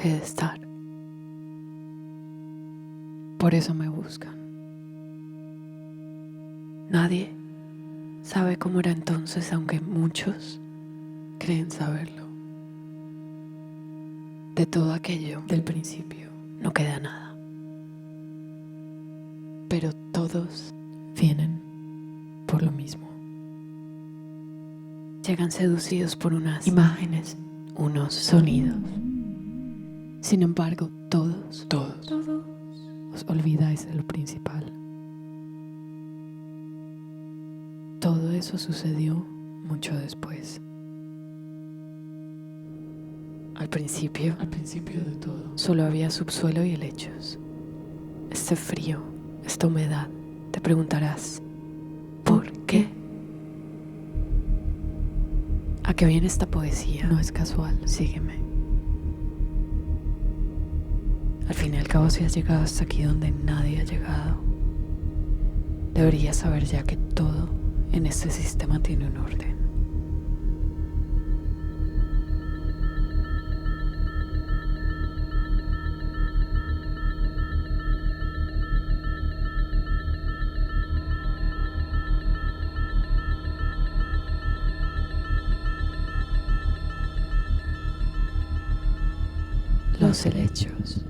dejé de estar. Por eso me buscan. Nadie sabe cómo era entonces, aunque muchos creen saberlo. De todo aquello del principio no queda nada. Pero todos vienen por lo mismo. Llegan seducidos por unas imágenes, unos sonidos. Sin embargo, todos os olvidáis de lo principal. Todo eso sucedió mucho después. Al principio de todo, solo había subsuelo y helechos. Este frío, esta humedad. Te preguntarás, ¿por qué? ¿A qué viene esta poesía? No es casual, sígueme. Al fin y al cabo, si has llegado hasta aquí donde nadie ha llegado, deberías saber ya que todo en este sistema tiene un orden. Los helechos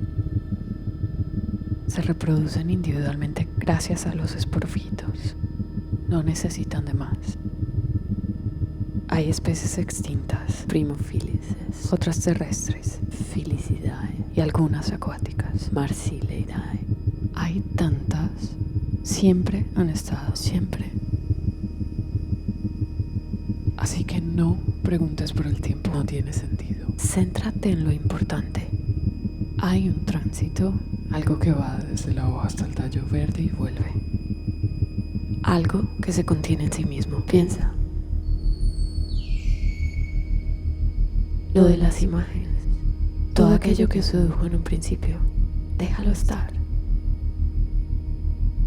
se reproducen individualmente gracias a los esporofitos. No necesitan de más. Hay especies extintas, primofilices, otras terrestres, Filicidae, y algunas acuáticas, Marcilidae. Hay tantas, siempre han estado, siempre. Así que no preguntes por el tiempo, no tiene sentido. Céntrate en lo importante. Hay un tránsito, algo que va desde la hoja hasta el tallo verde y vuelve. Algo que se contiene en sí mismo. Piensa. Lo de las imágenes. Todo aquello que sedujo en un principio. Déjalo estar.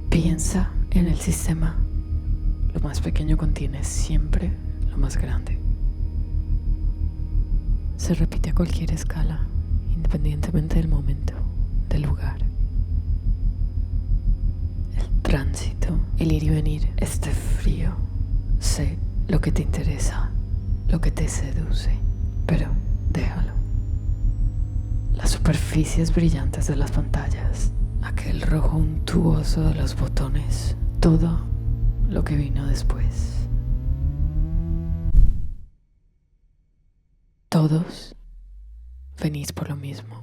Piensa en el sistema. Lo más pequeño contiene siempre lo más grande. Se repite a cualquier escala, independientemente del momento, del lugar. El tránsito, el ir y venir, este frío. Sé lo que te interesa, lo que te seduce, pero déjalo. Las superficies brillantes de las pantallas, aquel rojo untuoso de los botones, todo lo que vino después. Todos venís por lo mismo.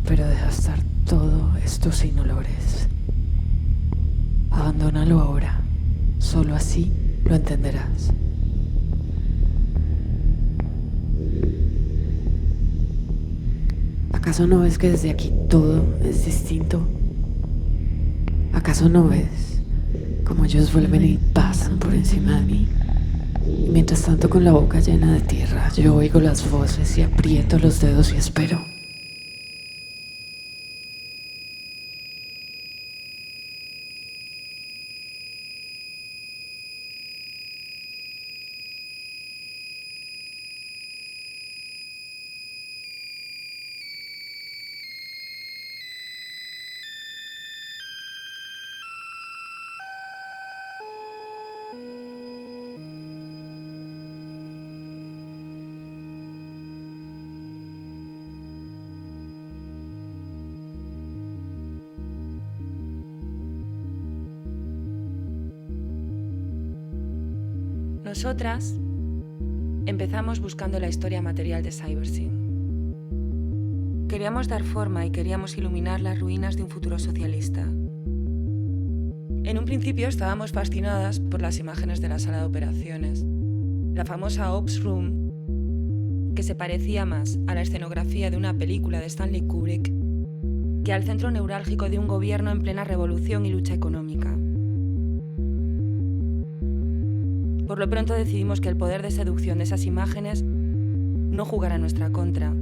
Pero deja estar todo esto sin olores. Abandónalo ahora. Solo así lo entenderás. ¿Acaso no ves que desde aquí todo es distinto? ¿Acaso no ves cómo ellos vuelven y pasan por encima de mí? Y mientras tanto, con la boca llena de tierra, yo oigo las voces y aprieto los dedos y espero. Nosotras empezamos buscando la historia material de Cybersyn. Queríamos dar forma y queríamos iluminar las ruinas de un futuro socialista. En un principio estábamos fascinadas por las imágenes de la sala de operaciones, la famosa Ops Room, que se parecía más a la escenografía de una película de Stanley Kubrick que al centro neurálgico de un gobierno en plena revolución y lucha económica. Por lo pronto decidimos que el poder de seducción de esas imágenes no jugara en nuestra contra.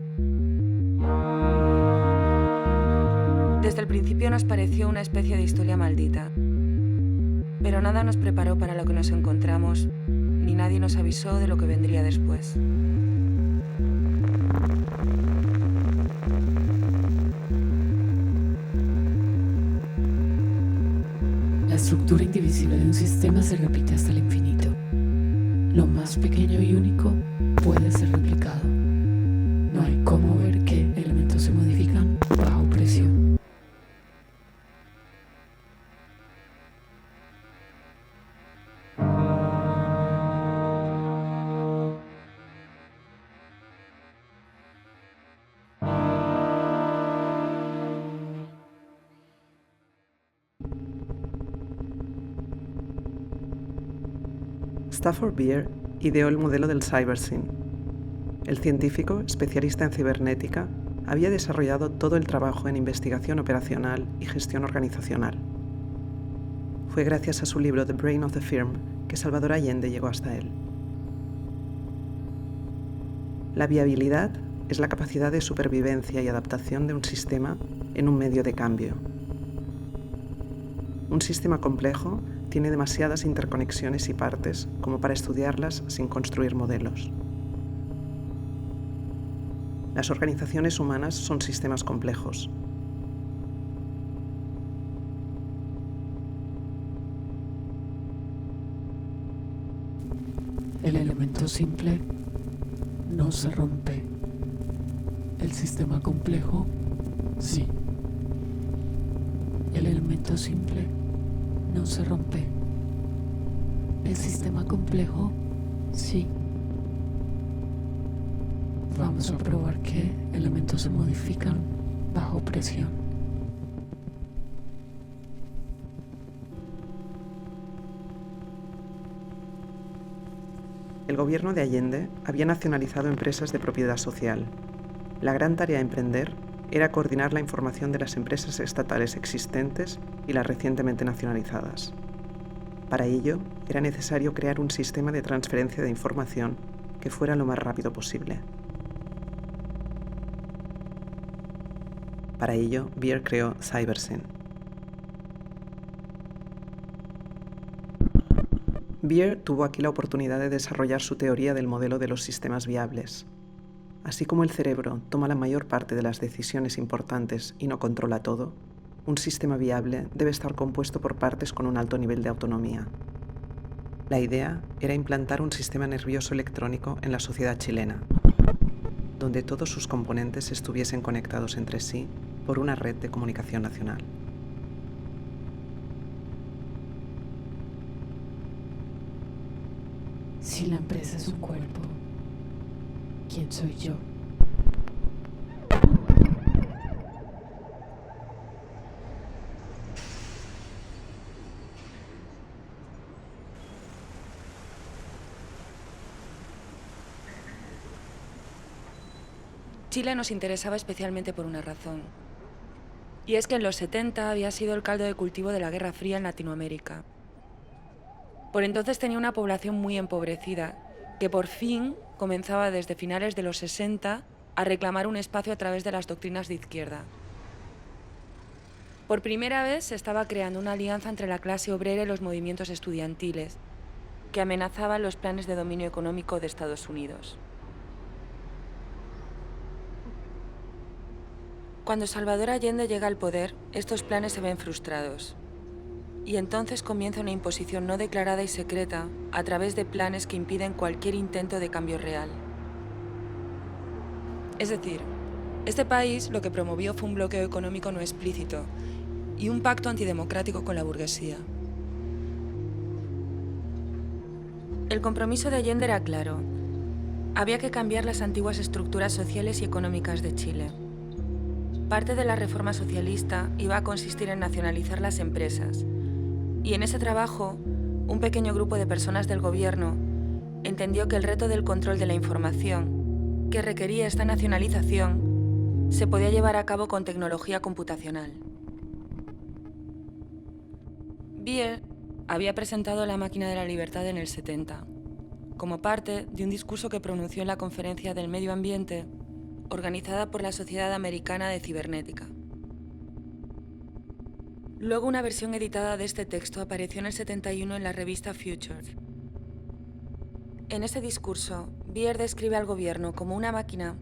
Desde el principio nos pareció una especie de historia maldita. Pero nada nos preparó para lo que nos encontramos, ni nadie nos avisó de lo que vendría después. La estructura indivisible de un sistema se repite hasta el infinito. Lo más pequeño y único puede ser replicado. No hay cómo ver qué elementos se modifican bajo presión. Stafford Beer ideó el modelo del CyberSyn. El científico, especialista en cibernética, había desarrollado todo el trabajo en investigación operacional y gestión organizacional. Fue gracias a su libro The Brain of the Firm que Salvador Allende llegó hasta él. La viabilidad es la capacidad de supervivencia y adaptación de un sistema en un medio de cambio. Un sistema complejo tiene demasiadas interconexiones y partes como para estudiarlas sin construir modelos. Las organizaciones humanas son sistemas complejos. El elemento simple no se rompe. El sistema complejo, sí. El elemento simple no se rompe. El sistema complejo, sí. Vamos a probar qué elementos se modifican bajo presión. El gobierno de Allende había nacionalizado empresas de propiedad social. La gran tarea a emprender era coordinar la información de las empresas estatales existentes y las recientemente nacionalizadas. Para ello, era necesario crear un sistema de transferencia de información que fuera lo más rápido posible. Para ello, Beer creó CyberSyn. Beer tuvo aquí la oportunidad de desarrollar su teoría del modelo de los sistemas viables. Así como el cerebro toma la mayor parte de las decisiones importantes y no controla todo, un sistema viable debe estar compuesto por partes con un alto nivel de autonomía. La idea era implantar un sistema nervioso electrónico en la sociedad chilena, donde todos sus componentes estuviesen conectados entre sí por una red de comunicación nacional. Si la empresa es un cuerpo, ¿quién soy yo? Chile nos interesaba especialmente por una razón. Y es que en los 70 había sido el caldo de cultivo de la Guerra Fría en Latinoamérica. Por entonces tenía una población muy empobrecida, que por fin comenzaba desde finales de los 60 a reclamar un espacio a través de las doctrinas de izquierda. Por primera vez se estaba creando una alianza entre la clase obrera y los movimientos estudiantiles, que amenazaban los planes de dominio económico de Estados Unidos. Cuando Salvador Allende llega al poder, estos planes se ven frustrados. Y entonces comienza una imposición no declarada y secreta a través de planes que impiden cualquier intento de cambio real. Es decir, este país lo que promovió fue un bloqueo económico no explícito y un pacto antidemocrático con la burguesía. El compromiso de Allende era claro. Había que cambiar las antiguas estructuras sociales y económicas de Chile. Parte de la reforma socialista iba a consistir en nacionalizar las empresas, y en ese trabajo, un pequeño grupo de personas del gobierno entendió que el reto del control de la información que requería esta nacionalización se podía llevar a cabo con tecnología computacional. Beer había presentado La máquina de la libertad en el 70, como parte de un discurso que pronunció en la Conferencia del Medio Ambiente organizada por la Sociedad Americana de Cibernética. Luego una versión editada de este texto apareció en el 71 en la revista Future. En ese discurso, Beer describe al gobierno como una máquina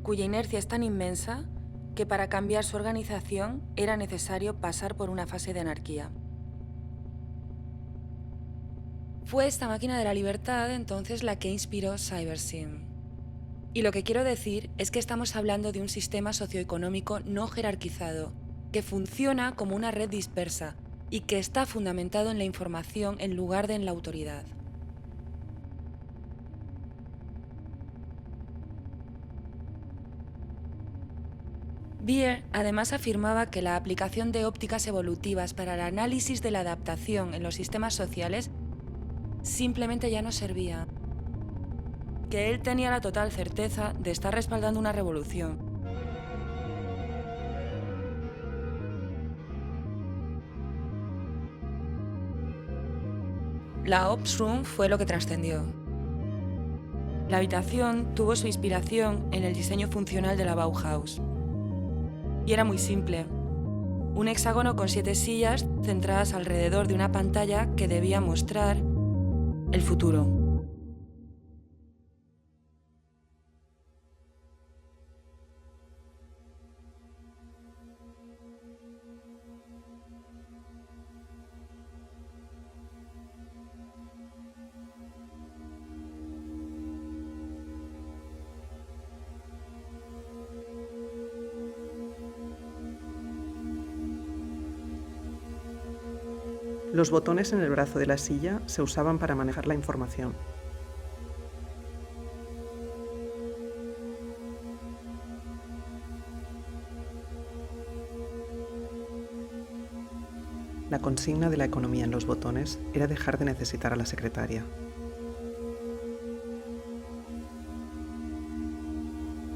cuya inercia es tan inmensa que para cambiar su organización era necesario pasar por una fase de anarquía. Fue esta máquina de la libertad entonces la que inspiró CyberSyn. Y lo que quiero decir es que estamos hablando de un sistema socioeconómico no jerarquizado, que funciona como una red dispersa y que está fundamentado en la información en lugar de en la autoridad. Beer además afirmaba que la aplicación de ópticas evolutivas para el análisis de la adaptación en los sistemas sociales simplemente ya no servía. Que él tenía la total certeza de estar respaldando una revolución. La Ops Room fue lo que trascendió. La habitación tuvo su inspiración en el diseño funcional de la Bauhaus. Y era muy simple. Un hexágono con 7 sillas centradas alrededor de una pantalla que debía mostrar el futuro. Los botones en el brazo de la silla se usaban para manejar la información. La consigna de la economía en los botones era dejar de necesitar a la secretaria.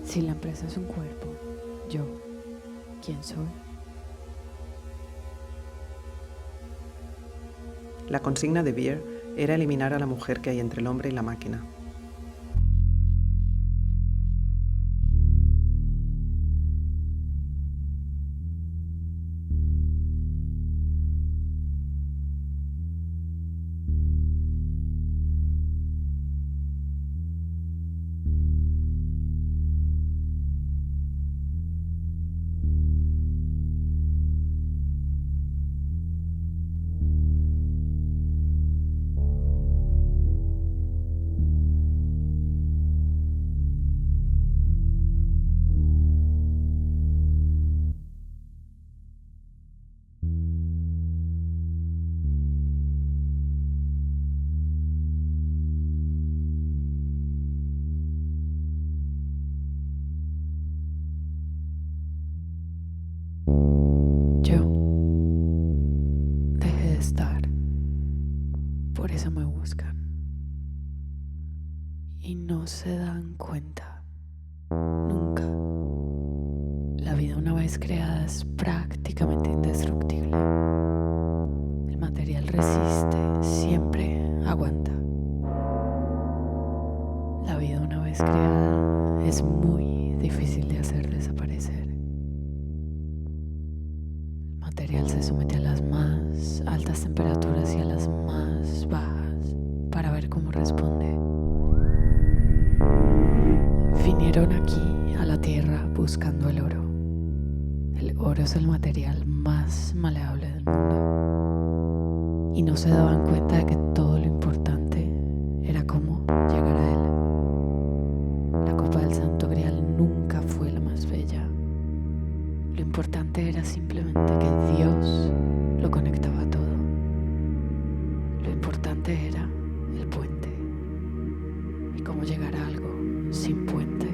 Si la empresa es un cuerpo, yo, ¿quién soy? La consigna de Beer era eliminar a la mujer que hay entre el hombre y la máquina. Por eso me buscan. Y no se dan cuenta. Nunca. La vida una vez creada es prácticamente indestructible. El material resiste, siempre aguanta. La vida una vez creada es muy difícil de hacer desaparecer. El material se somete a las más altas temperaturas y a las más bajas para ver cómo responde. Vinieron aquí a la tierra buscando el oro. El oro es el material más maleable del mundo. Y no se daban cuenta de que todo lo importante era cómo llegar a él. La copa del Santo Grial nunca fue la más bella. Lo importante era simplemente que Dios lo conectaba todo. Lo importante era el puente. Y cómo llegar a algo sin puente.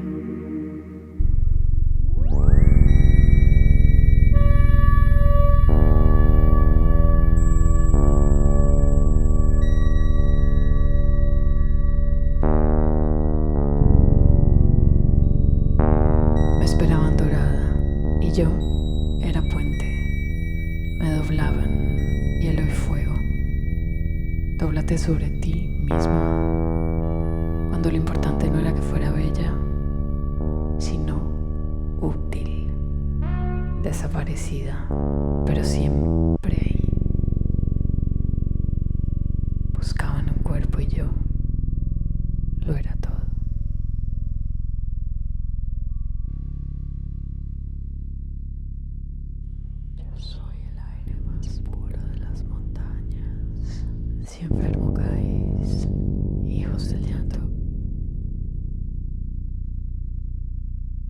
Me esperaban dorada y yo era puente. Me doblaban y él hoy fuego. Dóblate sobre ti mismo. Cuando lo importante no era que fuera bella, sino útil. desaparecida, pero siempre ahí. Buscaban un cuerpo y yo lo era todo. Yo soy el aire más puro de las montañas. Si enfermo caéis, hijos del llanto.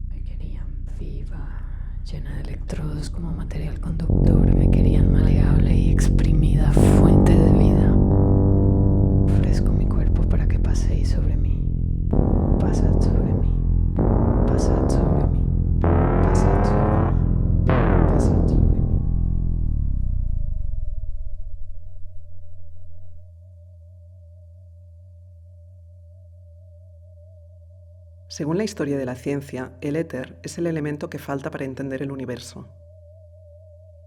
Me querían viva, llena de electrodos como material conductor. Me querían maleable y exprimida, fuente de vida. Ofrezco mi cuerpo para que paséis sobre mí. Pasad sobre mí. Pasad sobre mí. Pasad sobre mí. Pasad sobre mí. Según la historia de la ciencia, el éter es el elemento que falta para entender el universo.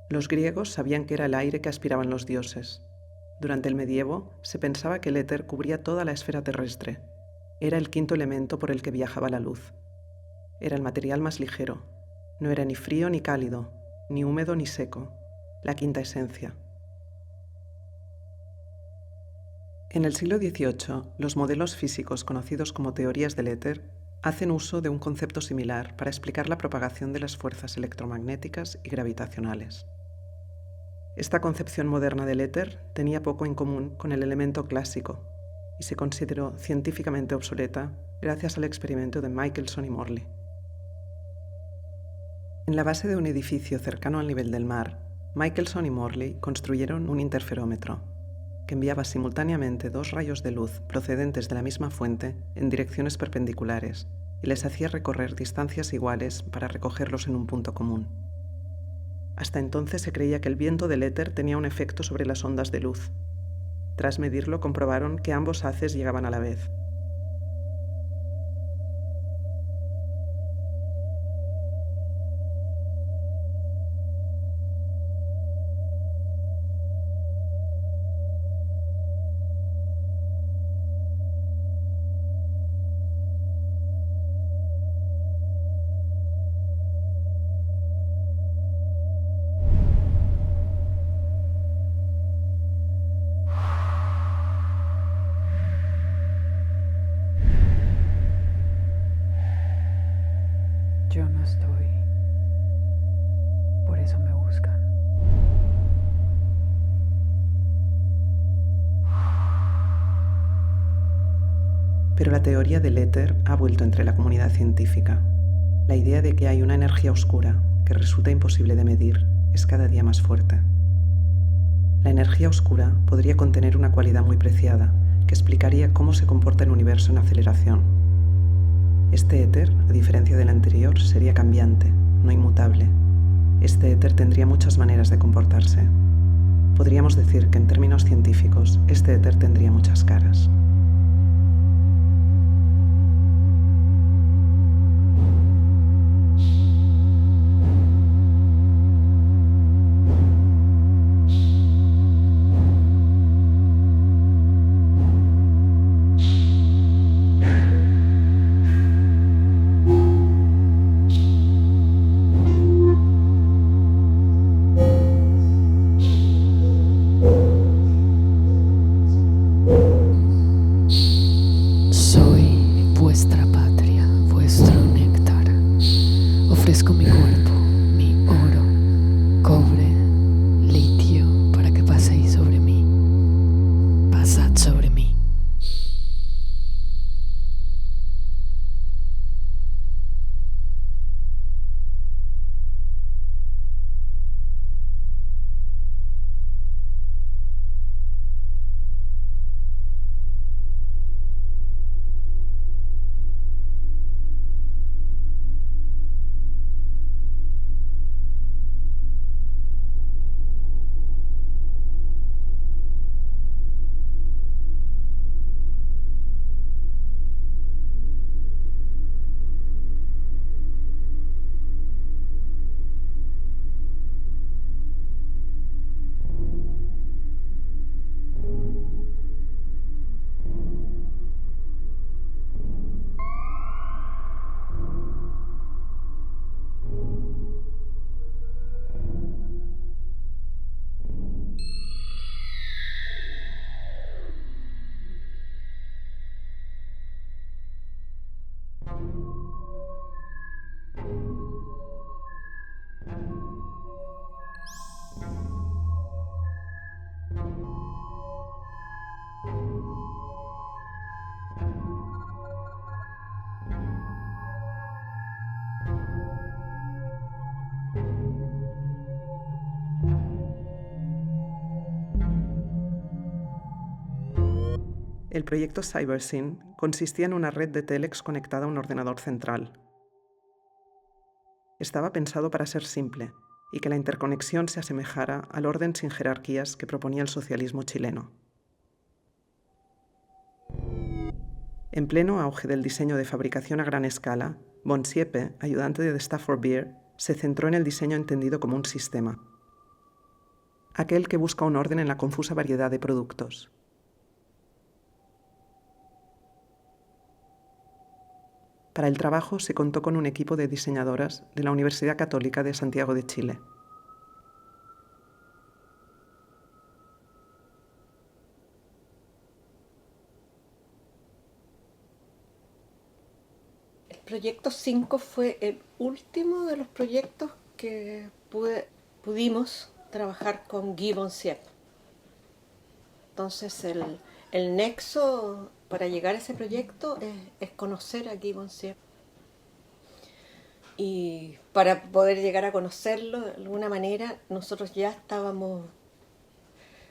Los griegos sabían que era el aire que aspiraban los dioses. Durante el medievo se pensaba que el éter cubría toda la esfera terrestre. Era el quinto elemento por el que viajaba la luz. Era el material más ligero. No era ni frío ni cálido, ni húmedo ni seco. La quinta esencia. En el siglo XVIII, los modelos físicos conocidos como teorías del éter hacen uso de un concepto similar para explicar la propagación de las fuerzas electromagnéticas y gravitacionales. Esta concepción moderna del éter tenía poco en común con el elemento clásico y se consideró científicamente obsoleta gracias al experimento de Michelson y Morley. En la base de un edificio cercano al nivel del mar, Michelson y Morley construyeron un interferómetro que enviaba simultáneamente dos rayos de luz procedentes de la misma fuente en direcciones perpendiculares y les hacía recorrer distancias iguales para recogerlos en un punto común. Hasta entonces se creía que el viento del éter tenía un efecto sobre las ondas de luz. Tras medirlo, comprobaron que ambos haces llegaban a la vez. Yo no estoy. Por eso me buscan. Pero la teoría del éter ha vuelto entre la comunidad científica. La idea de que hay una energía oscura que resulta imposible de medir es cada día más fuerte. La energía oscura podría contener una cualidad muy preciada que explicaría cómo se comporta el universo en aceleración. Este éter, a diferencia del anterior, sería cambiante, no inmutable. Este éter tendría muchas maneras de comportarse. Podríamos decir que en términos científicos, este éter tendría muchas caras. El proyecto CyberSyn consistía en una red de télex conectada a un ordenador central. Estaba pensado para ser simple y que la interconexión se asemejara al orden sin jerarquías que proponía el socialismo chileno. En pleno auge del diseño de fabricación a gran escala, von Siepe, ayudante de Stafford Beer, se centró en el diseño entendido como un sistema, aquel que busca un orden en la confusa variedad de productos. Para el trabajo se contó con un equipo de diseñadoras de la Universidad Católica de Santiago de Chile. El proyecto 5 fue el último de los proyectos que pudimos trabajar con Guy von Siepe. Entonces el nexo para llegar a ese proyecto es conocer a Guy von Siepe. Y para poder llegar a conocerlo, de alguna manera, nosotros ya estábamos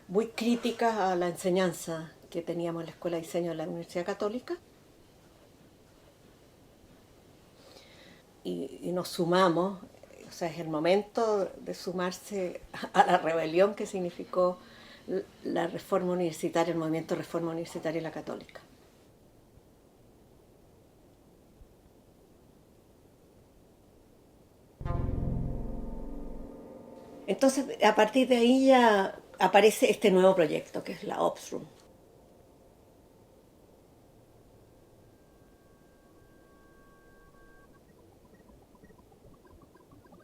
muy críticas a la enseñanza que teníamos en la Escuela de Diseño de la Universidad Católica. Y nos sumamos, o sea, es el momento de sumarse a la rebelión que significó la reforma universitaria, el movimiento de reforma universitaria y la católica. Entonces, a partir de ahí ya aparece este nuevo proyecto, que es la OpsRoom.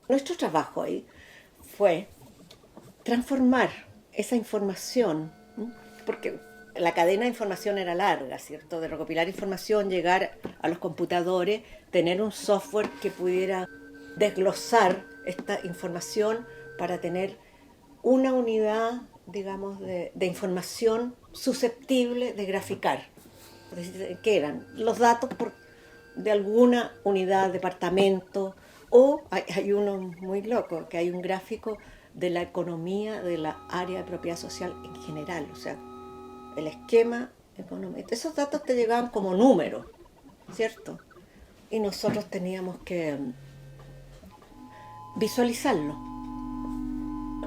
Nuestro trabajo ahí fue transformar esa información, ¿no? Porque la cadena de información era larga, ¿cierto? De recopilar información, llegar a los computadores, tener un software que pudiera desglosar esta información para tener una unidad, digamos, de información susceptible de graficar. Es decir, ¿qué eran? Los datos de alguna unidad, departamento, o hay uno muy loco, que hay un gráfico de la economía de la área de propiedad social en general, o sea, el esquema económico. Esos datos te llegaban como números, ¿cierto? Y nosotros teníamos que visualizarlo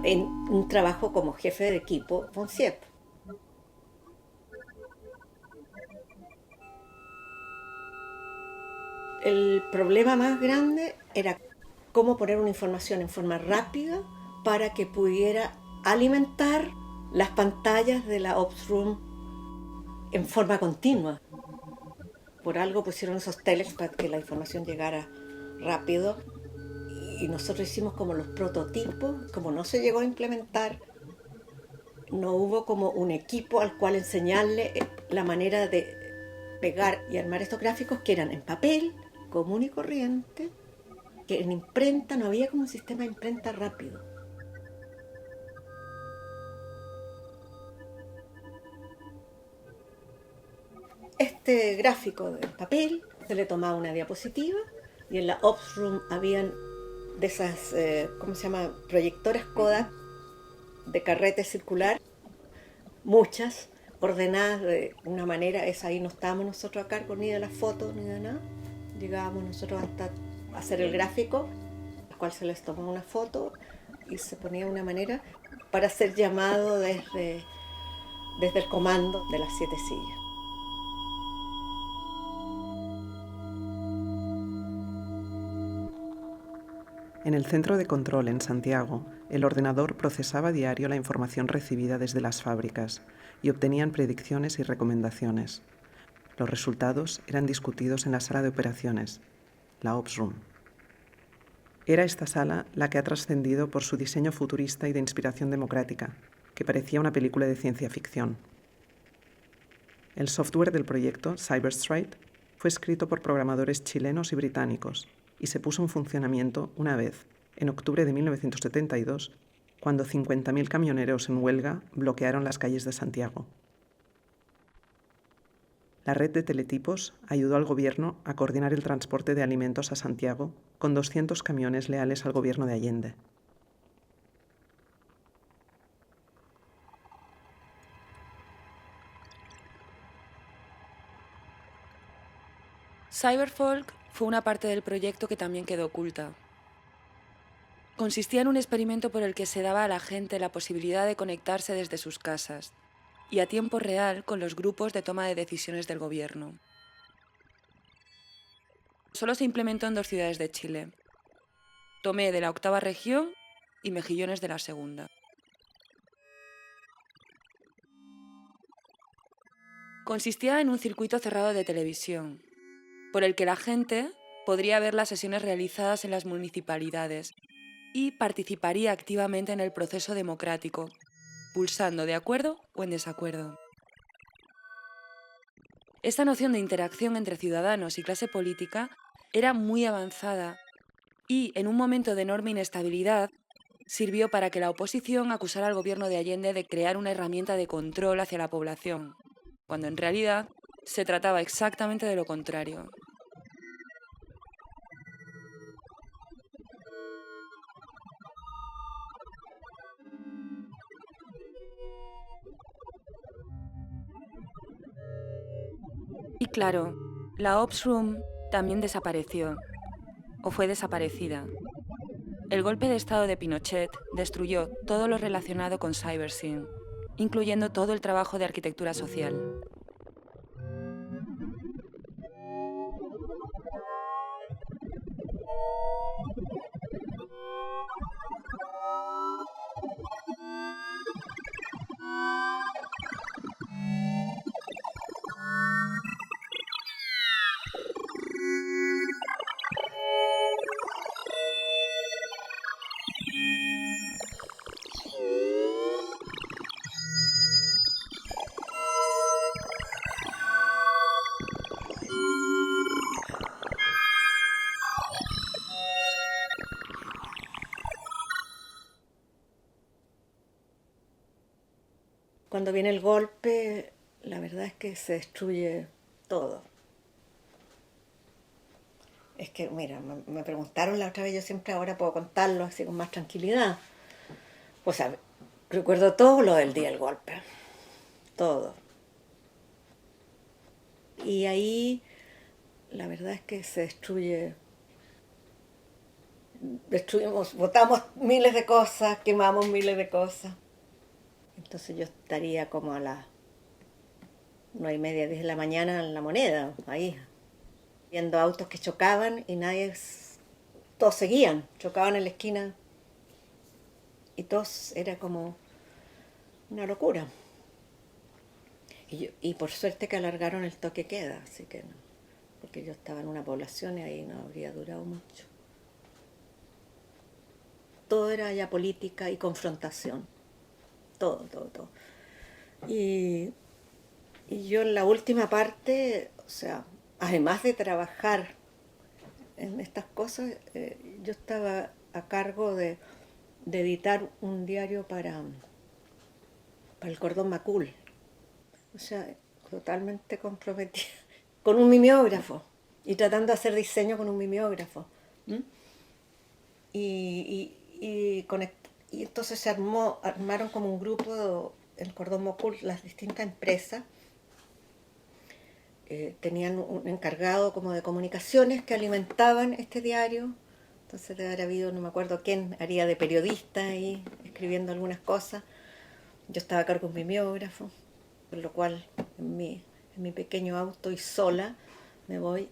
en un trabajo como jefe de equipo von Siepe. El problema más grande era cómo poner una información en forma rápida para que pudiera alimentar las pantallas de la OpsRoom en forma continua. Por algo pusieron esos telex para que la información llegara rápido y nosotros hicimos como los prototipos. Como no se llegó a implementar, no hubo como un equipo al cual enseñarle la manera de pegar y armar estos gráficos, que eran en papel común y corriente, que en imprenta no había como un sistema de imprenta rápido. Este gráfico de papel se le tomaba una diapositiva y en la OpsRoom habían de esas, ¿cómo se llama?, proyectores Kodak de carrete circular, muchas, ordenadas de una manera. Ahí no estábamos nosotros a cargo ni de las fotos ni de nada. Llegábamos nosotros hasta hacer el gráfico, al cual se les tomaba una foto y se ponía una manera para ser llamado desde el comando de las 7 sillas. En el centro de control en Santiago, el ordenador procesaba a diario la información recibida desde las fábricas y obtenían predicciones y recomendaciones. Los resultados eran discutidos en la sala de operaciones, la OpsRoom. Era esta sala la que ha trascendido por su diseño futurista y de inspiración democrática, que parecía una película de ciencia ficción. El software del proyecto, CyberStride, fue escrito por programadores chilenos y británicos y se puso en funcionamiento una vez, en octubre de 1972, cuando 50.000 camioneros en huelga bloquearon las calles de Santiago. La red de teletipos ayudó al gobierno a coordinar el transporte de alimentos a Santiago con 200 camiones leales al gobierno de Allende. Cyberfolk fue una parte del proyecto que también quedó oculta. Consistía en un experimento por el que se daba a la gente la posibilidad de conectarse desde sus casas y a tiempo real con los grupos de toma de decisiones del gobierno. Solo se implementó en 2 ciudades de Chile, Tomé de la 8ª región y Mejillones de la 2ª. Consistía en un circuito cerrado de televisión, por el que la gente podría ver las sesiones realizadas en las municipalidades y participaría activamente en el proceso democrático, pulsando de acuerdo o en desacuerdo. Esta noción de interacción entre ciudadanos y clase política era muy avanzada y, en un momento de enorme inestabilidad, sirvió para que la oposición acusara al gobierno de Allende de crear una herramienta de control hacia la población, cuando en realidad se trataba exactamente de lo contrario. Y claro, la Ops Room también desapareció, o fue desaparecida. El golpe de estado de Pinochet destruyó todo lo relacionado con CyberSyn, incluyendo todo el trabajo de arquitectura social. Cuando viene el golpe, la verdad es que se destruye todo. Es que, mira, me preguntaron la otra vez, yo siempre ahora puedo contarlo así con más tranquilidad. O sea, recuerdo todo lo del día del golpe, todo. Y ahí, la verdad es que se destruimos, botamos miles de cosas, quemamos miles de cosas. Entonces yo estaría como a las 9:30, 10 de la mañana en La Moneda, ahí, viendo autos que chocaban y todos seguían, chocaban en la esquina y todos, era como una locura. Y por suerte que alargaron el toque queda, así que no, porque yo estaba en una población y ahí no habría durado mucho. Todo era ya política y confrontación. Todo. Y yo en la última parte, o sea, además de trabajar en estas cosas, yo estaba a cargo de editar un diario para el Cordón Macul. O sea, totalmente comprometida, con un mimeógrafo, y tratando de hacer diseño con un mimeógrafo. Y entonces se armaron como un grupo, el Cordón Macul, las distintas empresas, tenían un encargado como de comunicaciones que alimentaban este diario. Entonces debe haber habido, no me acuerdo quién, haría de periodista ahí, escribiendo algunas cosas. Yo estaba a cargo de un mimeógrafo, por lo cual en mi pequeño auto y sola me voy.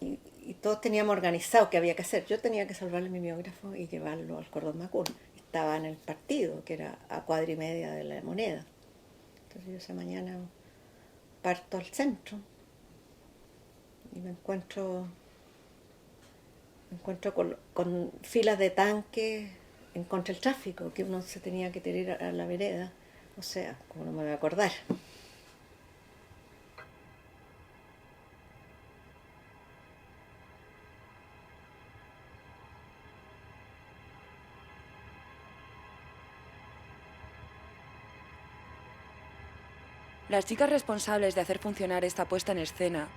Y todos teníamos organizado qué había que hacer. Yo tenía que salvar el mimeógrafo y llevarlo al Cordón Macul. Estaba en el partido, que era a 1/4 de La Moneda. Entonces yo esa mañana parto al centro y me encuentro con filas de tanques en contra del tráfico, que uno se tenía que tirar a la vereda. O sea, como no me voy a acordar. Las chicas responsables de hacer funcionar esta puesta en escena,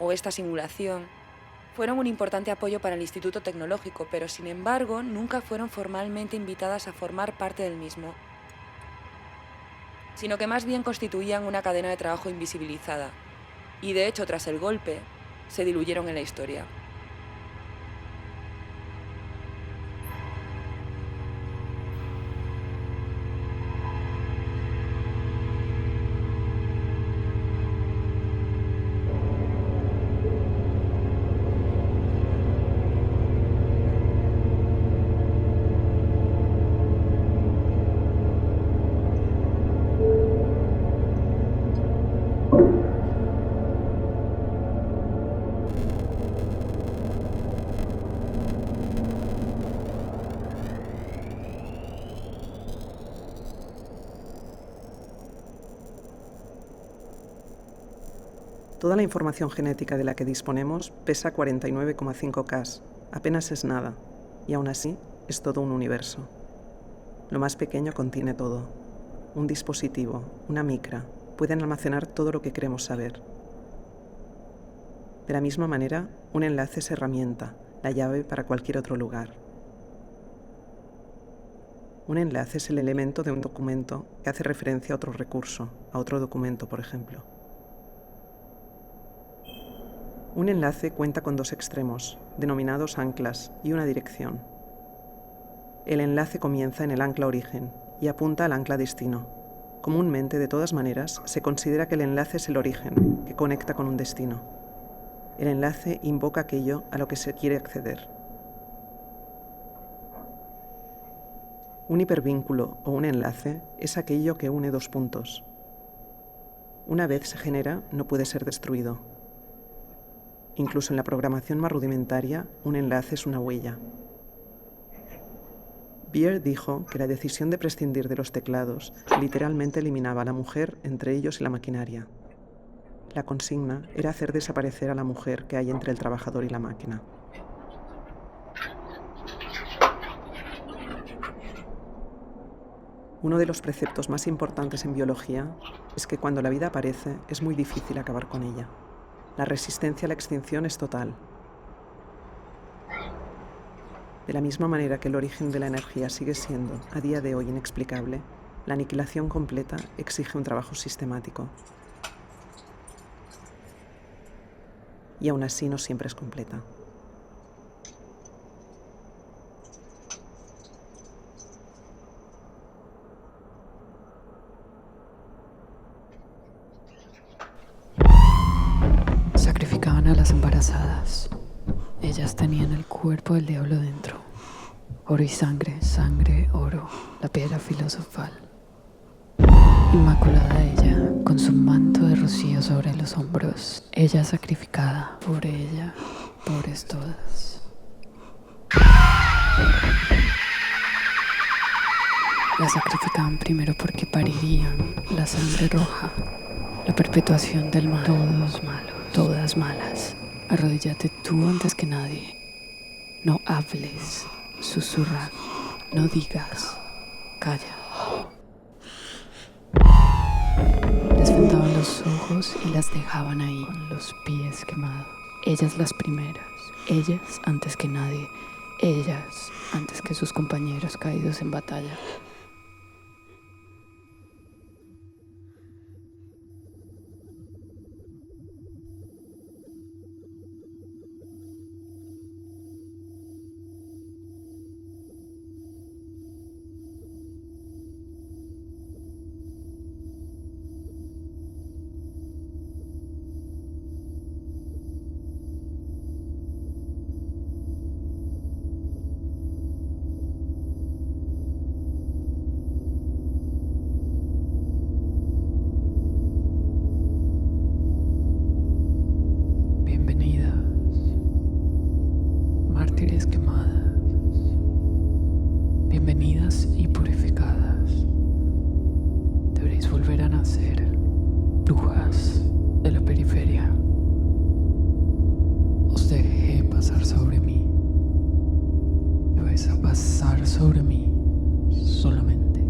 o esta simulación, fueron un importante apoyo para el Instituto Tecnológico, pero sin embargo nunca fueron formalmente invitadas a formar parte del mismo, sino que más bien constituían una cadena de trabajo invisibilizada. Y de hecho, tras el golpe, se diluyeron en la historia. Toda la información genética de la que disponemos pesa 49,5 Ks, apenas es nada, y aún así es todo un universo. Lo más pequeño contiene todo. Un dispositivo, una micra, pueden almacenar todo lo que queremos saber. De la misma manera, un enlace es herramienta, la llave para cualquier otro lugar. Un enlace es el elemento de un documento que hace referencia a otro recurso, a otro documento, por ejemplo. Un enlace cuenta con dos extremos, denominados anclas, y una dirección. El enlace comienza en el ancla origen y apunta al ancla destino. Comúnmente, de todas maneras, se considera que el enlace es el origen, que conecta con un destino. El enlace invoca aquello a lo que se quiere acceder. Un hipervínculo o un enlace es aquello que une dos puntos. Una vez se genera, no puede ser destruido. Incluso en la programación más rudimentaria, un enlace es una huella. Beer dijo que la decisión de prescindir de los teclados literalmente eliminaba a la mujer entre ellos y la maquinaria. La consigna era hacer desaparecer a la mujer que hay entre el trabajador y la máquina. Uno de los preceptos más importantes en biología es que cuando la vida aparece es muy difícil acabar con ella. La resistencia a la extinción es total. De la misma manera que el origen de la energía sigue siendo, a día de hoy, inexplicable, la aniquilación completa exige un trabajo sistemático. Y aún así no siempre es completa. Sacrificaban a las embarazadas. Ellas tenían el cuerpo del diablo dentro. Oro y sangre, sangre, oro, la piedra filosofal. Inmaculada ella, con su manto de rocío sobre los hombros. Ella sacrificada, por ella, pobres todas. La sacrificaban primero porque parirían la sangre roja, la perpetuación del mal. Todos malos, todas malas. Arrodíllate tú antes que nadie. No hables, susurra, no digas, calla. Les vendaban los ojos y las dejaban ahí con los pies quemados. Ellas las primeras, ellas antes que nadie, ellas antes que sus compañeros caídos en batalla. Mártires quemadas, bienvenidas y purificadas. Deberéis volver a nacer, brujas de la periferia. Os dejé pasar sobre mí. Y vais a pasar sobre mí solamente.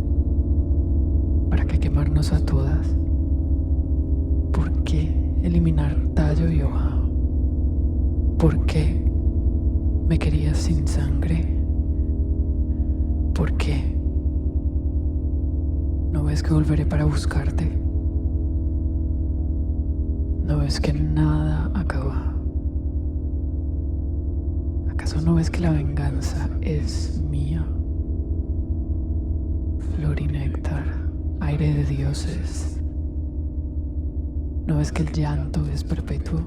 ¿Para qué quemarnos a todas? ¿Por qué eliminar tallo y hoja? ¿Por qué me querías sin sangre? ¿Por qué? ¿No ves que volveré para buscarte? ¿No ves que nada acaba? ¿Acaso no ves que la venganza es mía? Flor y néctar, aire de dioses. ¿No ves que el llanto es perpetuo?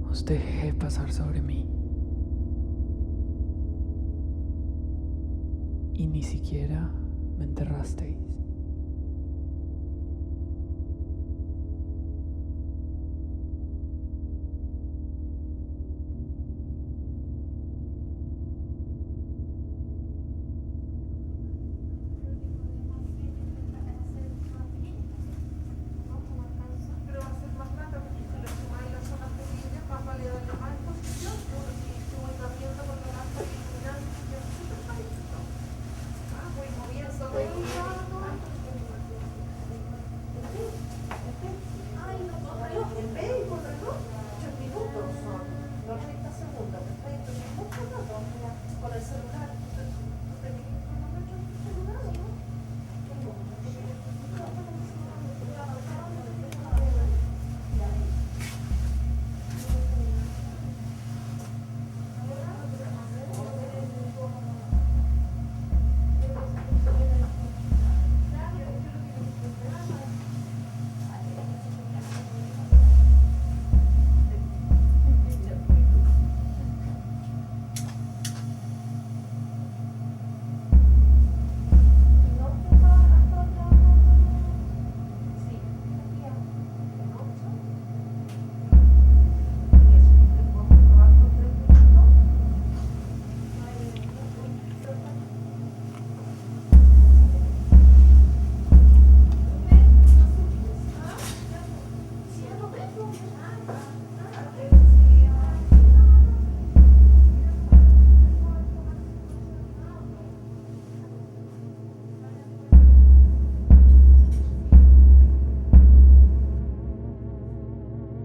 Os dejé pasar sobre mí. Y ni siquiera me enterrasteis.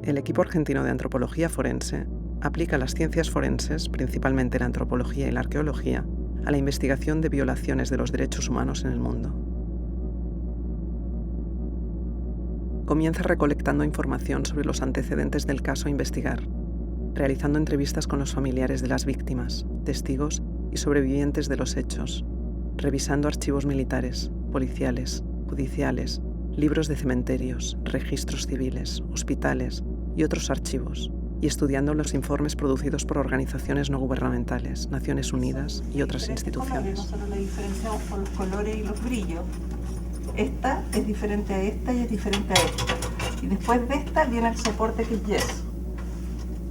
El equipo argentino de antropología forense aplica las ciencias forenses, principalmente la antropología y la arqueología, a la investigación de violaciones de los derechos humanos en el mundo. Comienza recolectando información sobre los antecedentes del caso a investigar, realizando entrevistas con los familiares de las víctimas, testigos y sobrevivientes de los hechos, revisando archivos militares, policiales, judiciales, libros de cementerios, registros civiles, hospitales y otros archivos, y estudiando los informes producidos por organizaciones no gubernamentales, Naciones Unidas y otras instituciones. Nosotros la diferenciamos por los colores y los brillos. Esta es diferente a esta y es diferente a esta. Y después de esta viene el soporte que es yeso.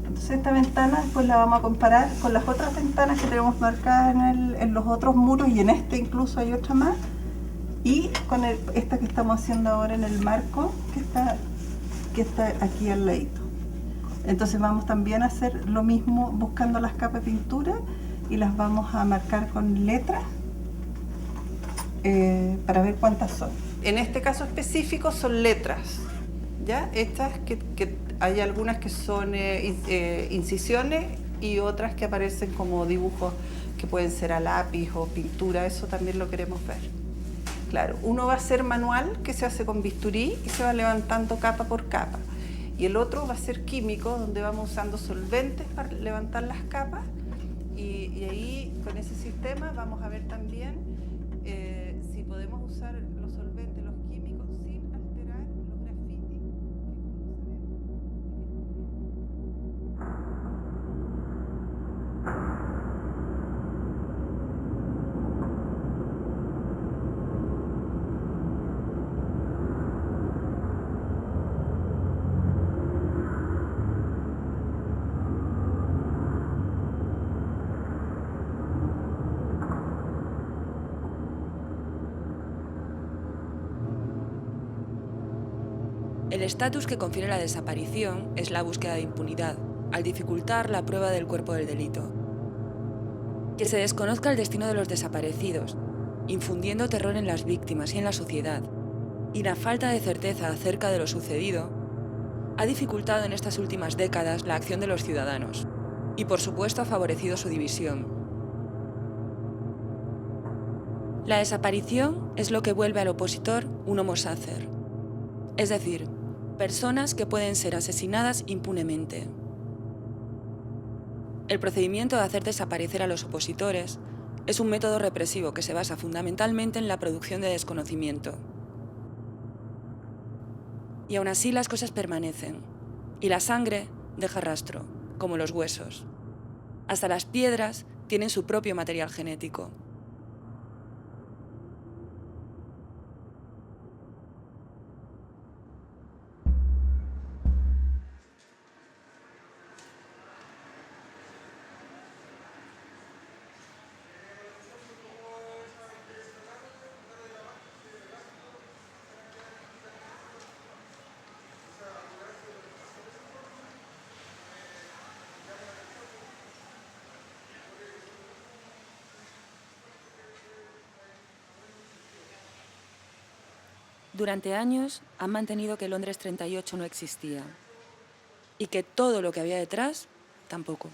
Entonces esta ventana después la vamos a comparar con las otras ventanas que tenemos marcadas en los otros muros, y en este incluso hay otra más, y con esta que estamos haciendo ahora en el marco que está aquí al ladito. Entonces vamos también a hacer lo mismo buscando las capas de pintura y las vamos a marcar con letras para ver cuántas son. En este caso específico son letras, ¿ya? Estas que hay algunas que son incisiones y otras que aparecen como dibujos que pueden ser a lápiz o pintura. Eso también lo queremos ver. Claro, uno va a ser manual, que se hace con bisturí y se va levantando capa por capa. Y el otro va a ser químico, donde vamos usando solventes para levantar las capas. Y ahí, con ese sistema, vamos a ver también si podemos usar los solventes, los químicos, sin alterar los grafitis. El estatus que confiere la desaparición es la búsqueda de impunidad, al dificultar la prueba del cuerpo del delito. Que se desconozca el destino de los desaparecidos, infundiendo terror en las víctimas y en la sociedad, y la falta de certeza acerca de lo sucedido, ha dificultado en estas últimas décadas la acción de los ciudadanos, y por supuesto ha favorecido su división. La desaparición es lo que vuelve al opositor un homo sacer, es decir, personas que pueden ser asesinadas impunemente. El procedimiento de hacer desaparecer a los opositores es un método represivo que se basa fundamentalmente en la producción de desconocimiento. Y aún así las cosas permanecen, y la sangre deja rastro, como los huesos. Hasta las piedras tienen su propio material genético. Durante años han mantenido que Londres 38 no existía y que todo lo que había detrás tampoco.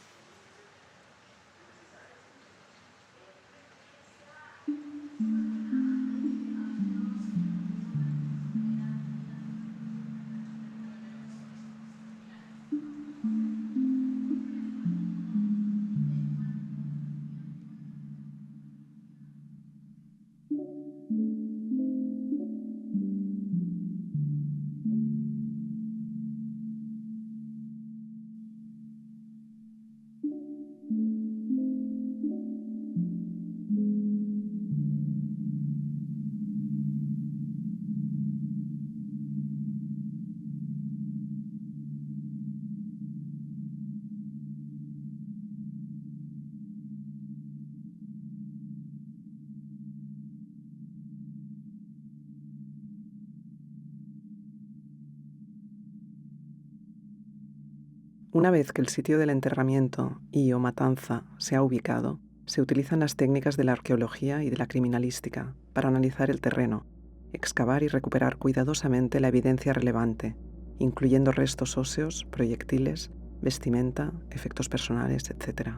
Una vez que el sitio del enterramiento y/o matanza se ha ubicado, se utilizan las técnicas de la arqueología y de la criminalística para analizar el terreno, excavar y recuperar cuidadosamente la evidencia relevante, incluyendo restos óseos, proyectiles, vestimenta, efectos personales, etc.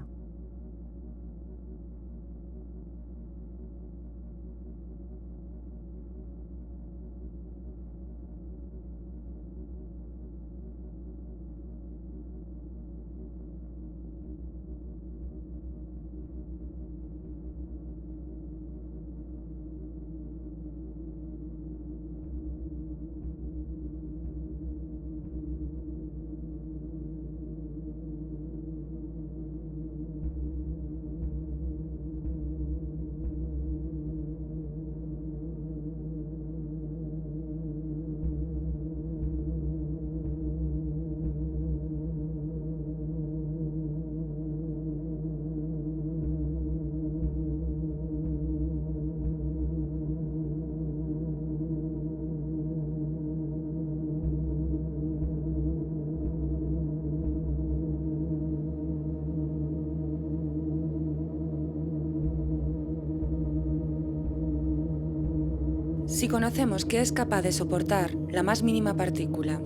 Si conocemos qué es capaz de soportar la más mínima partícula,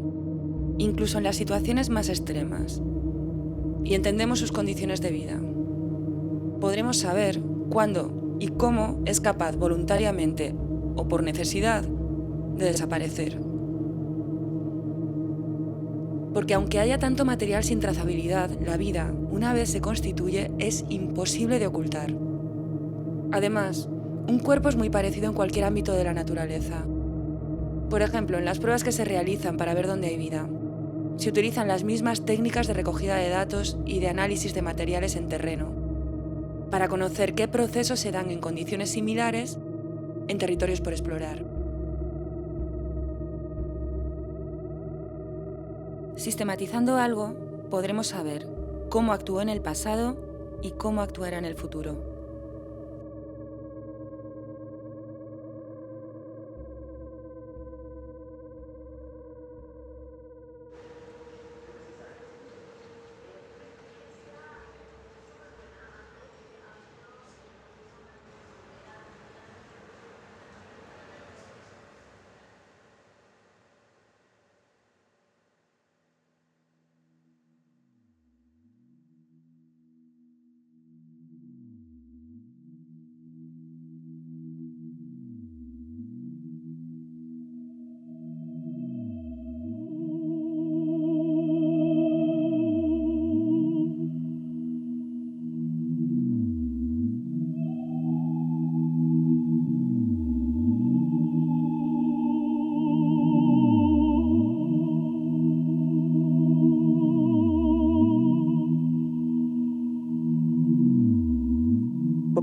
incluso en las situaciones más extremas, y entendemos sus condiciones de vida, podremos saber cuándo y cómo es capaz voluntariamente o por necesidad de desaparecer. Porque aunque haya tanto material sin trazabilidad, la vida, una vez se constituye, es imposible de ocultar. Además, un cuerpo es muy parecido en cualquier ámbito de la naturaleza. Por ejemplo, en las pruebas que se realizan para ver dónde hay vida, se utilizan las mismas técnicas de recogida de datos y de análisis de materiales en terreno, para conocer qué procesos se dan en condiciones similares en territorios por explorar. Sistematizando algo, podremos saber cómo actuó en el pasado y cómo actuará en el futuro.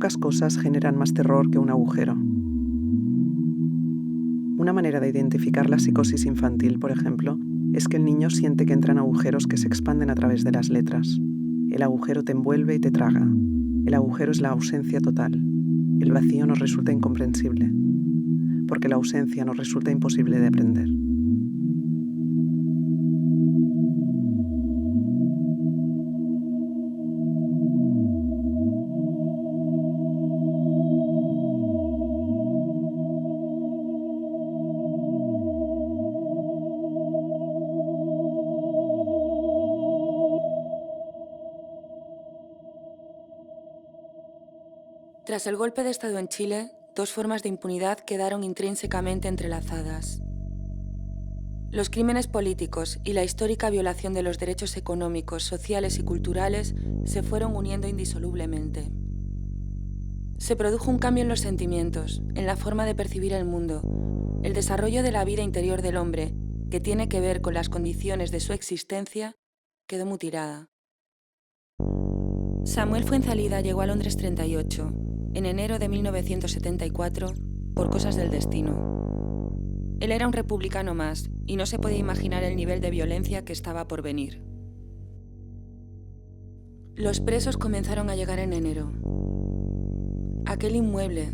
Pocas cosas generan más terror que un agujero. Una manera de identificar la psicosis infantil, por ejemplo, es que el niño siente que entran agujeros que se expanden a través de las letras. El agujero te envuelve y te traga. El agujero es la ausencia total. El vacío nos resulta incomprensible, porque la ausencia nos resulta imposible de aprender. Tras el golpe de Estado en Chile, dos formas de impunidad quedaron intrínsecamente entrelazadas. Los crímenes políticos y la histórica violación de los derechos económicos, sociales y culturales se fueron uniendo indisolublemente. Se produjo un cambio en los sentimientos, en la forma de percibir el mundo, el desarrollo de la vida interior del hombre, que tiene que ver con las condiciones de su existencia, quedó mutilada. Samuel Fuenzalida llegó a Londres 38, en enero de 1974, por cosas del destino. Él era un republicano más y no se podía imaginar el nivel de violencia que estaba por venir. Los presos comenzaron a llegar en enero. Aquel inmueble,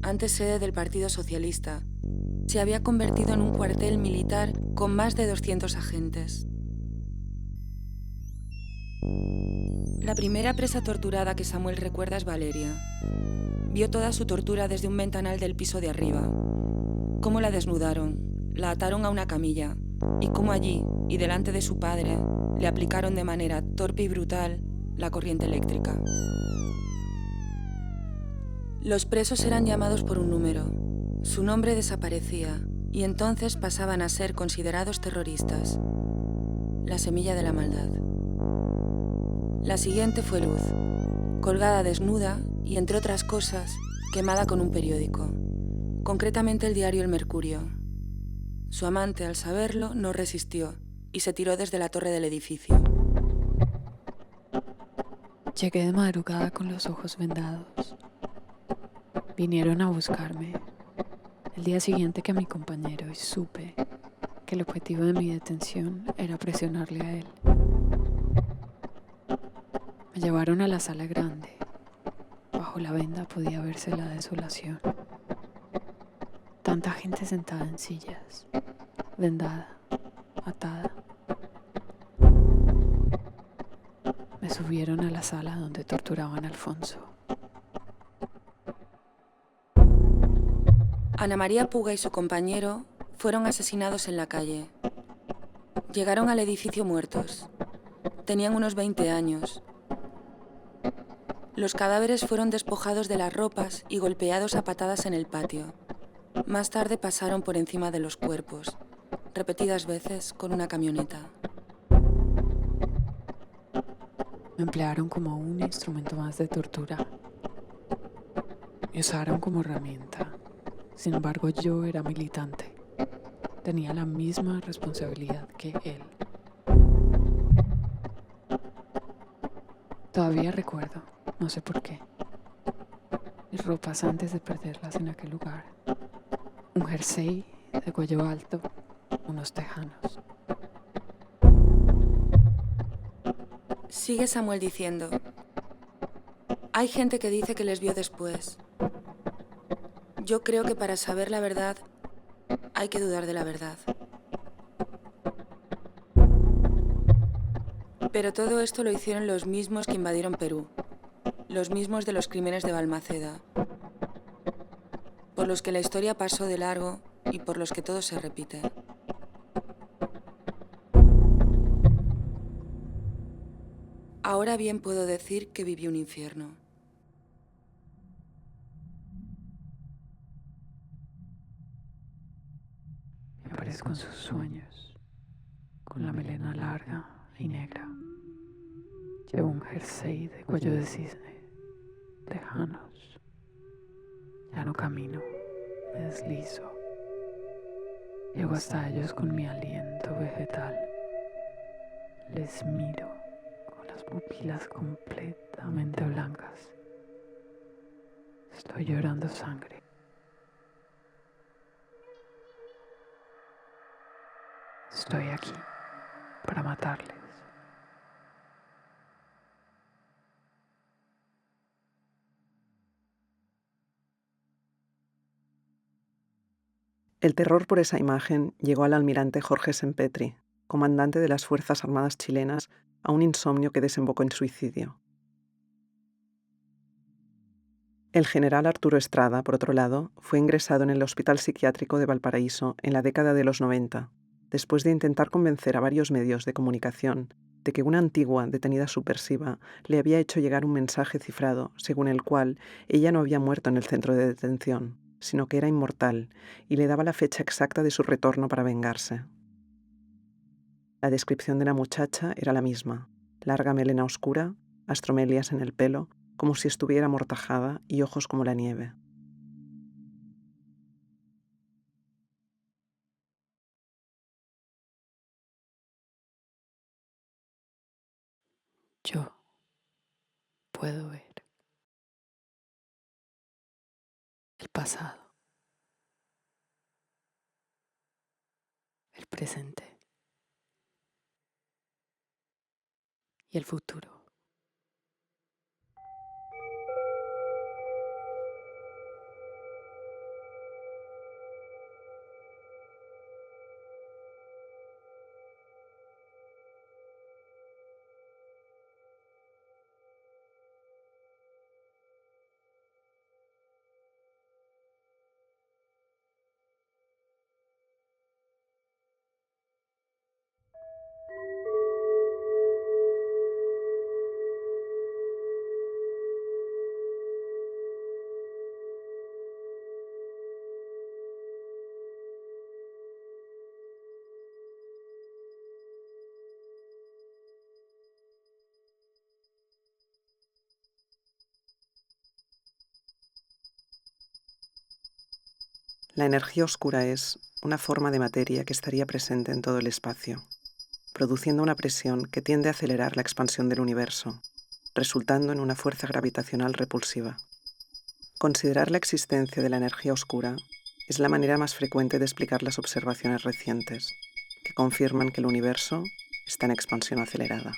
antes sede del Partido Socialista, se había convertido en un cuartel militar con más de 200 agentes. La primera presa torturada que Samuel recuerda es Valeria. Vio toda su tortura desde un ventanal del piso de arriba. Cómo la desnudaron, la ataron a una camilla y cómo allí, y delante de su padre, le aplicaron de manera torpe y brutal la corriente eléctrica. Los presos eran llamados por un número. Su nombre desaparecía y entonces pasaban a ser considerados terroristas. La semilla de la maldad. La siguiente fue Luz, colgada desnuda y, entre otras cosas, quemada con un periódico, concretamente el diario El Mercurio. Su amante, al saberlo, no resistió y se tiró desde la torre del edificio. Llegué de madrugada con los ojos vendados. Vinieron a buscarme el día siguiente que a mi compañero y supe que el objetivo de mi detención era presionarle a él. Me llevaron a la sala grande. Bajo la venda podía verse la desolación. Tanta gente sentada en sillas, vendada, atada. Me subieron a la sala donde torturaban a Alfonso. Ana María Puga y su compañero fueron asesinados en la calle. Llegaron al edificio muertos. Tenían unos 20 años. Los cadáveres fueron despojados de las ropas y golpeados a patadas en el patio. Más tarde pasaron por encima de los cuerpos, repetidas veces con una camioneta. Me emplearon como un instrumento más de tortura. Me usaron como herramienta. Sin embargo, yo era militante. Tenía la misma responsabilidad que él. Todavía recuerdo, no sé por qué, mis ropas antes de perderlas en aquel lugar. Un jersey de cuello alto, unos tejanos. Sigue Samuel diciendo: hay gente que dice que les vio después. Yo creo que para saber la verdad hay que dudar de la verdad. Pero todo esto lo hicieron los mismos que invadieron Perú, los mismos de los crímenes de Balmaceda, por los que la historia pasó de largo y por los que todo se repite. Ahora bien puedo decir que viví un infierno. Me aparezco en sus sueños, con la melena larga y negra. Llevo un jersey de cuello de cisne, tejanos. Ya no camino, me deslizo. Llego hasta ellos con mi aliento vegetal. Les miro con las pupilas completamente blancas. Estoy llorando sangre. Estoy aquí para matarles. El terror por esa imagen llegó al almirante Jorge Sempetri, comandante de las Fuerzas Armadas chilenas, a un insomnio que desembocó en suicidio. El general Arturo Estrada, por otro lado, fue ingresado en el Hospital Psiquiátrico de Valparaíso en la década de los 90, después de intentar convencer a varios medios de comunicación de que una antigua detenida subversiva le había hecho llegar un mensaje cifrado según el cual ella no había muerto en el centro de detención, sino que era inmortal, y le daba la fecha exacta de su retorno para vengarse. La descripción de la muchacha era la misma: larga melena oscura, astromelias en el pelo, como si estuviera amortajada, y ojos como la nieve. Yo puedo ver el pasado, el presente y el futuro. La energía oscura es una forma de materia que estaría presente en todo el espacio, produciendo una presión que tiende a acelerar la expansión del universo, resultando en una fuerza gravitacional repulsiva. Considerar la existencia de la energía oscura es la manera más frecuente de explicar las observaciones recientes, que confirman que el universo está en expansión acelerada.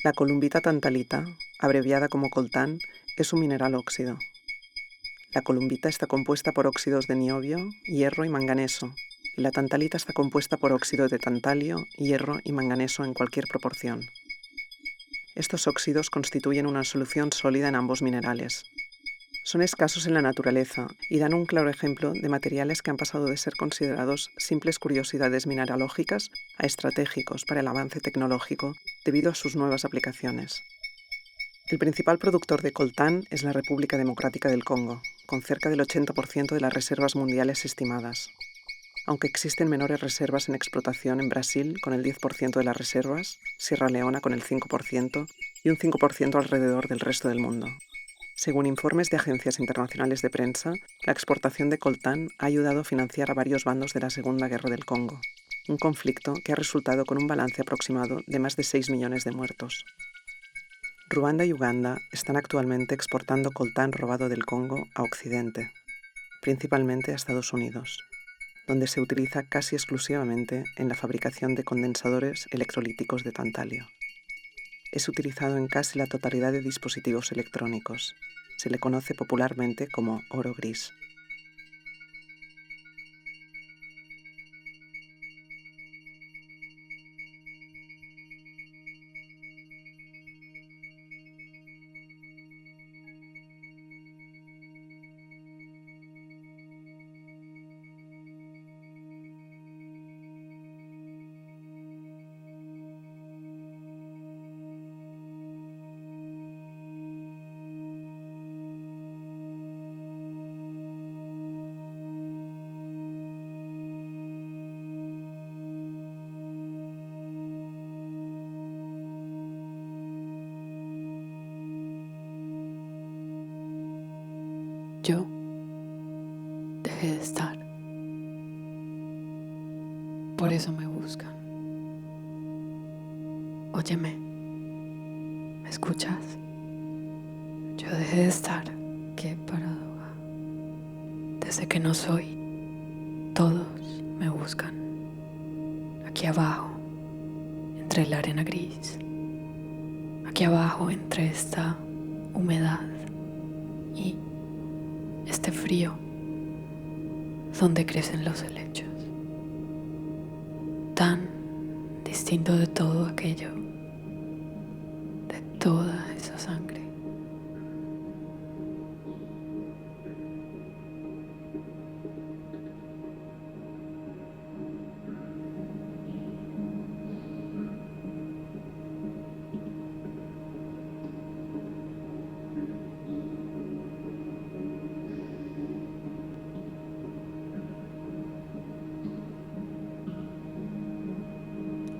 La columbita tantalita, abreviada como coltán, es un mineral óxido. La columbita está compuesta por óxidos de niobio, hierro y manganeso, y la tantalita está compuesta por óxido de tantalio, hierro y manganeso en cualquier proporción. Estos óxidos constituyen una solución sólida en ambos minerales. Son escasos en la naturaleza y dan un claro ejemplo de materiales que han pasado de ser considerados simples curiosidades mineralógicas a estratégicos para el avance tecnológico debido a sus nuevas aplicaciones. El principal productor de coltán es la República Democrática del Congo, con cerca del 80% de las reservas mundiales estimadas. Aunque existen menores reservas en explotación en Brasil con el 10% de las reservas, Sierra Leona con el 5% y un 5% alrededor del resto del mundo. Según informes de agencias internacionales de prensa, la exportación de coltán ha ayudado a financiar a varios bandos de la Segunda Guerra del Congo, un conflicto que ha resultado con un balance aproximado de más de 6 millones de muertos. Ruanda y Uganda están actualmente exportando coltán robado del Congo a Occidente, principalmente a Estados Unidos, donde se utiliza casi exclusivamente en la fabricación de condensadores electrolíticos de tantalio. Es utilizado en casi la totalidad de dispositivos electrónicos. Se le conoce popularmente como oro gris. Yo dejé de estar. Por eso me buscan. Óyeme, ¿me escuchas? Yo dejé de estar. Qué paradoja. Desde que no soy, todos me buscan. Aquí abajo, entre la arena gris. Aquí abajo, entre esta humedad y este frío, donde crecen los helechos. Tan distinto de todo aquello, de toda esa sangre.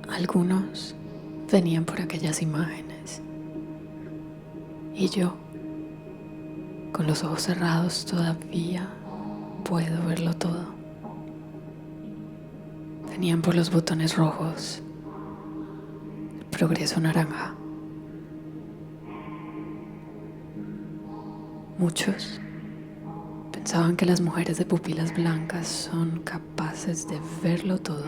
Algunos venían por aquellas imágenes y yo, con los ojos cerrados, todavía puedo verlo todo. Venían por los botones rojos, el progreso naranja. Muchos pensaban que las mujeres de pupilas blancas son capaces de verlo todo.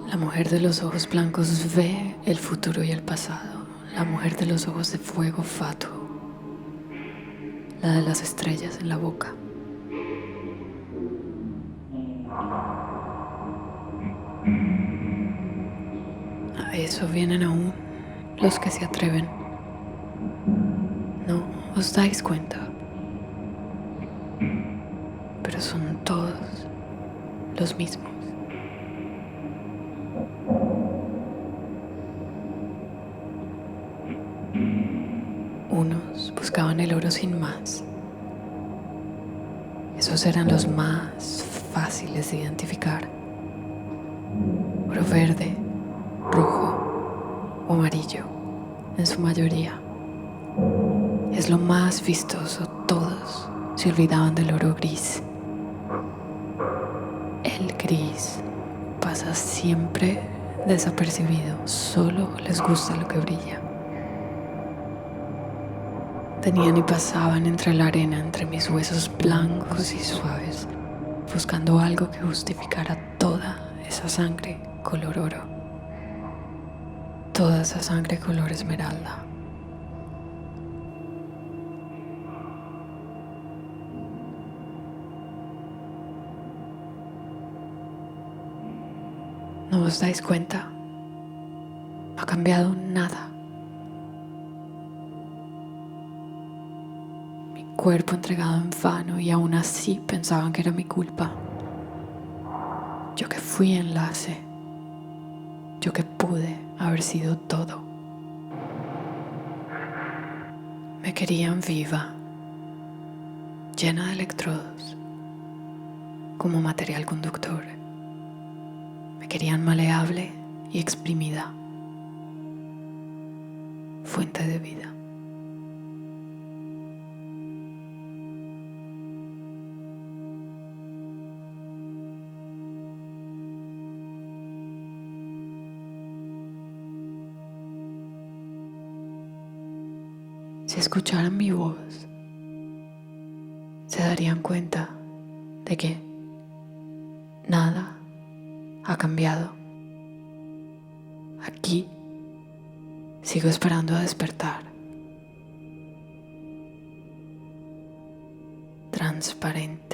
La mujer de los ojos blancos ve el futuro y el pasado. La mujer de los ojos de fuego fatuo. La de las estrellas en la boca. A eso vienen aún los que se atreven. No os dais cuenta. Pero son todos los mismos. Unos buscaban el oro sin más. Esos eran los más fáciles de identificar. Oro verde, rojo o amarillo, en su mayoría. Es lo más vistoso. Todos se olvidaban del oro gris. El gris pasa siempre desapercibido. Solo les gusta lo que brilla. Venían y pasaban entre la arena, entre mis huesos blancos y suaves, buscando algo que justificara toda esa sangre color oro, toda esa sangre color esmeralda. ¿No os dais cuenta? No ha cambiado nada. Cuerpo entregado en vano, y aún así pensaban que era mi culpa. Yo que fui enlace, yo que pude haber sido todo. Me querían viva, llena de electrodos, como material conductor. Me querían maleable y exprimida, fuente de vida. Si escucharan mi voz, se darían cuenta de que nada ha cambiado. Aquí sigo esperando a despertar. Transparente.